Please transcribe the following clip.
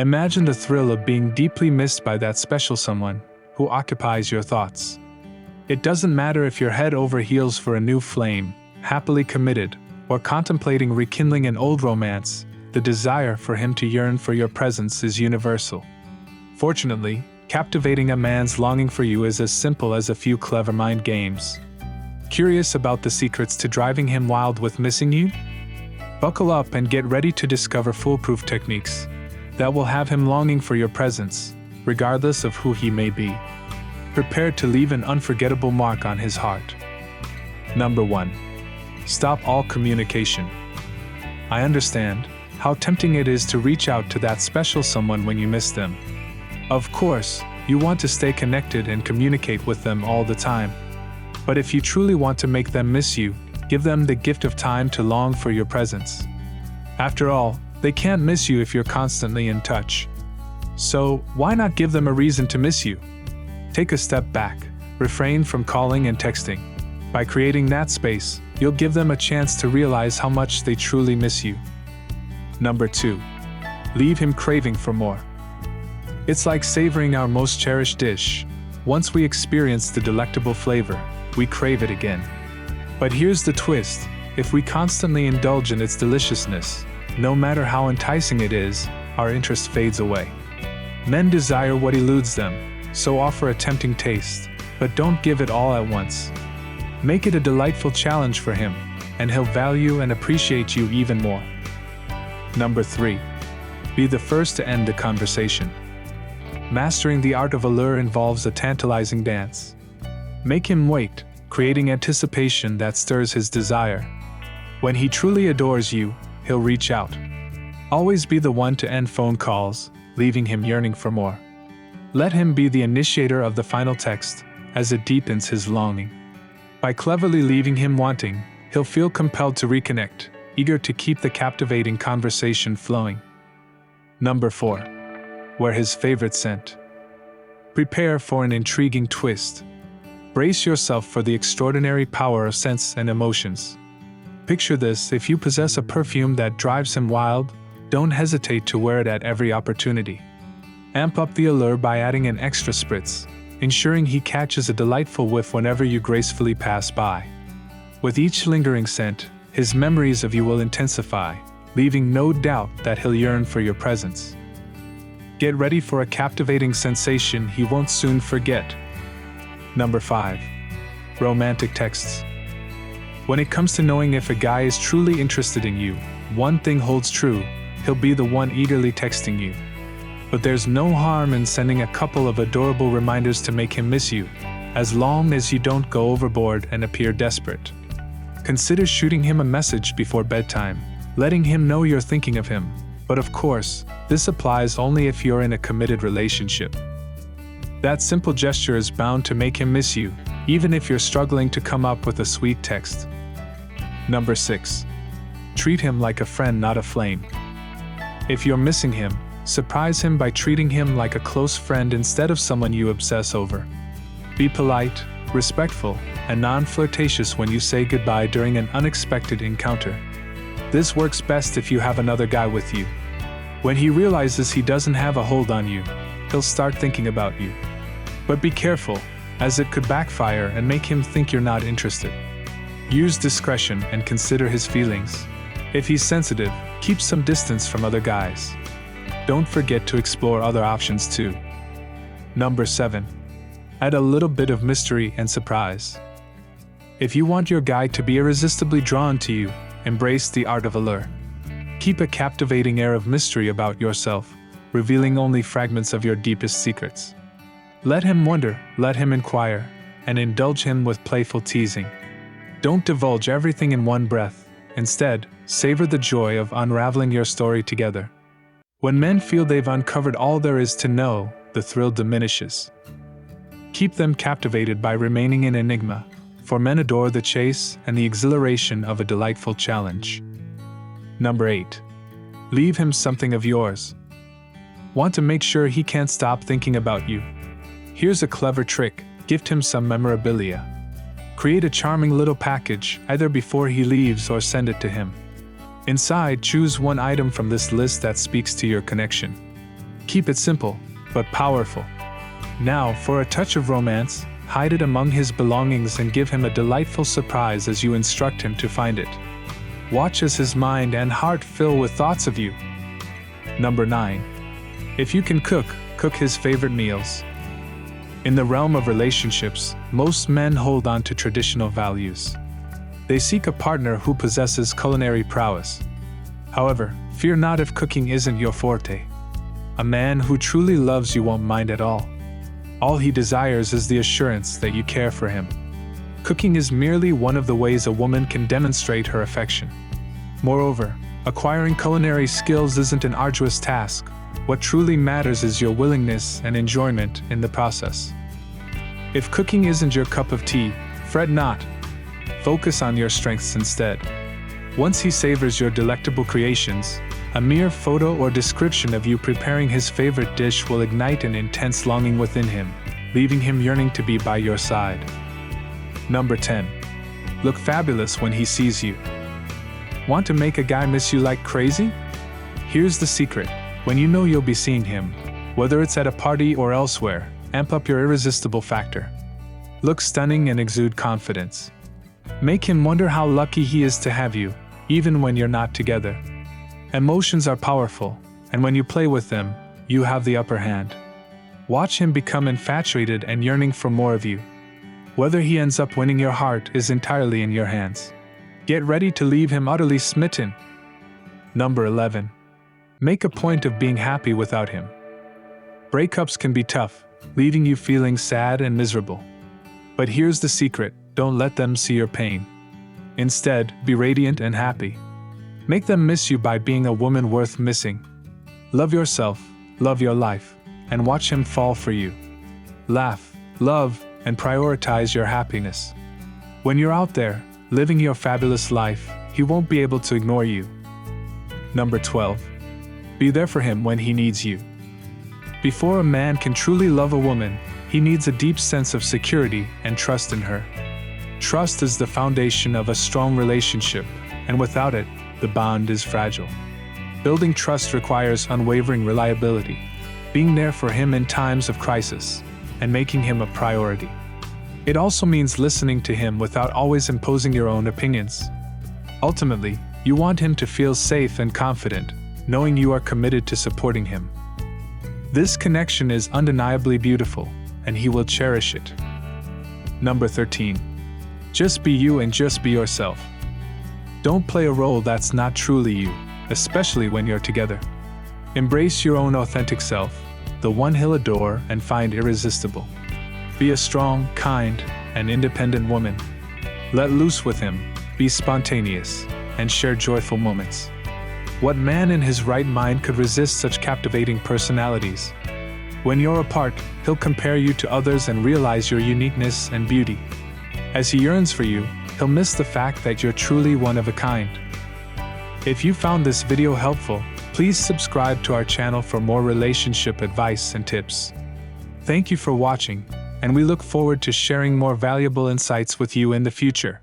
Imagine the thrill of being deeply missed by that special someone who occupies your thoughts. It doesn't matter if you're head over heels for a new flame, happily committed, or contemplating rekindling an old romance, the desire for him to yearn for your presence is universal. Fortunately, captivating a man's longing for you is as simple as a few clever mind games. Curious about the secrets to driving him wild with missing you? Buckle up and get ready to discover foolproof techniques that will have him longing for your presence, regardless of who he may be. Prepare to leave an unforgettable mark on his heart. Number 1. Stop all communication. I understand how tempting it is to reach out to that special someone when you miss them. Of course, you want to stay connected and communicate with them all the time. But if you truly want to make them miss you, give them the gift of time to long for your presence. After all, they can't miss you if you're constantly in touch. So, why not give them a reason to miss you? Take a step back, refrain from calling and texting. By creating that space, you'll give them a chance to realize how much they truly miss you. Number 2. Leave him craving for more. It's like savoring our most cherished dish. Once we experience the delectable flavor, we crave it again. But here's the twist: if we constantly indulge in its deliciousness, no matter how enticing it is, our interest fades away. Men desire what eludes them, so offer a tempting taste, but don't give it all at once. Make it a delightful challenge for him, and he'll value and appreciate you even more. Number 3. Be the first to end the conversation. Mastering the art of allure involves a tantalizing dance. Make him wait, creating anticipation that stirs his desire. When he truly adores you, he'll reach out. Always be the one to end phone calls, leaving him yearning for more. Let him be the initiator of the final text, as it deepens his longing. By cleverly leaving him wanting, he'll feel compelled to reconnect, eager to keep the captivating conversation flowing. Number 4. Wear his favorite scent. Prepare for an intriguing twist. Brace yourself for the extraordinary power of scents and emotions. Picture this: if you possess a perfume that drives him wild, don't hesitate to wear it at every opportunity. Amp up the allure by adding an extra spritz, ensuring he catches a delightful whiff whenever you gracefully pass by. With each lingering scent, his memories of you will intensify, leaving no doubt that he'll yearn for your presence. Get ready for a captivating sensation he won't soon forget. Number 5. Romantic texts. When it comes to knowing if a guy is truly interested in you, one thing holds true: he'll be the one eagerly texting you. But there's no harm in sending a couple of adorable reminders to make him miss you, as long as you don't go overboard and appear desperate. Consider shooting him a message before bedtime, letting him know you're thinking of him. But of course, this applies only if you're in a committed relationship. That simple gesture is bound to make him miss you, even if you're struggling to come up with a sweet text. Number 6. Treat him like a friend, not a flame. If you're missing him, surprise him by treating him like a close friend instead of someone you obsess over. Be polite, respectful, and non-flirtatious when you say goodbye during an unexpected encounter. This works best if you have another guy with you. When he realizes he doesn't have a hold on you, he'll start thinking about you. But be careful, as it could backfire and make him think you're not interested. Use discretion and consider his feelings. If he's sensitive, keep some distance from other guys. Don't forget to explore other options too. Number 7. Add a little bit of mystery and surprise. If you want your guy to be irresistibly drawn to you, embrace the art of allure. Keep a captivating air of mystery about yourself, revealing only fragments of your deepest secrets. Let him wonder, let him inquire, and indulge him with playful teasing. Don't divulge everything in one breath. Instead, savor the joy of unraveling your story together. When men feel they've uncovered all there is to know, the thrill diminishes. Keep them captivated by remaining an enigma, for men adore the chase and the exhilaration of a delightful challenge. Number 8. Leave him something of yours. Want to make sure he can't stop thinking about you? Here's a clever trick: gift him some memorabilia. Create a charming little package, either before he leaves or send it to him. Inside, choose one item from this list that speaks to your connection. Keep it simple, but powerful. Now, for a touch of romance, hide it among his belongings and give him a delightful surprise as you instruct him to find it. Watch as his mind and heart fill with thoughts of you. Number 9. If you can cook, cook his favorite meals. In the realm of relationships, most men hold on to traditional values. They seek a partner who possesses culinary prowess. However, fear not if cooking isn't your forte. A man who truly loves you won't mind at all. All he desires is the assurance that you care for him. Cooking is merely one of the ways a woman can demonstrate her affection. Moreover, acquiring culinary skills isn't an arduous task. What truly matters is your willingness and enjoyment in the process. If cooking isn't your cup of tea, fret not. Focus on your strengths instead. Once he savors your delectable creations, a mere photo or description of you preparing his favorite dish will ignite an intense longing within him, leaving him yearning to be by your side. Number 10. Look fabulous when he sees you. Want to make a guy miss you like crazy? Here's the secret. When you know you'll be seeing him, whether it's at a party or elsewhere, amp up your irresistible factor. Look stunning and exude confidence. Make him wonder how lucky he is to have you, even when you're not together. Emotions are powerful, and when you play with them, you have the upper hand. Watch him become infatuated and yearning for more of you. Whether he ends up winning your heart is entirely in your hands. Get ready to leave him utterly smitten. Number 11. Make a point of being happy without him. Breakups can be tough, leaving you feeling sad and miserable. But here's the secret: don't let them see your pain. Instead, be radiant and happy. Make them miss you by being a woman worth missing. Love yourself, love your life, and watch him fall for you. Laugh, love, and prioritize your happiness. When you're out there, living your fabulous life, he won't be able to ignore you. Number 12. Be there for him when he needs you. Before a man can truly love a woman, he needs a deep sense of security and trust in her. Trust is the foundation of a strong relationship, and without it, the bond is fragile. Building trust requires unwavering reliability, being there for him in times of crisis, and making him a priority. It also means listening to him without always imposing your own opinions. Ultimately, you want him to feel safe and confident, knowing you are committed to supporting him. This connection is undeniably beautiful, and he will cherish it. Number 13. Just be you and just be yourself. Don't play a role that's not truly you, especially when you're together. Embrace your own authentic self, the one he'll adore and find irresistible. Be a strong, kind, and independent woman. Let loose with him, be spontaneous, and share joyful moments. What man in his right mind could resist such captivating personalities? When you're apart, he'll compare you to others and realize your uniqueness and beauty. As he yearns for you, he'll miss the fact that you're truly one of a kind. If you found this video helpful, please subscribe to our channel for more relationship advice and tips. Thank you for watching, and we look forward to sharing more valuable insights with you in the future.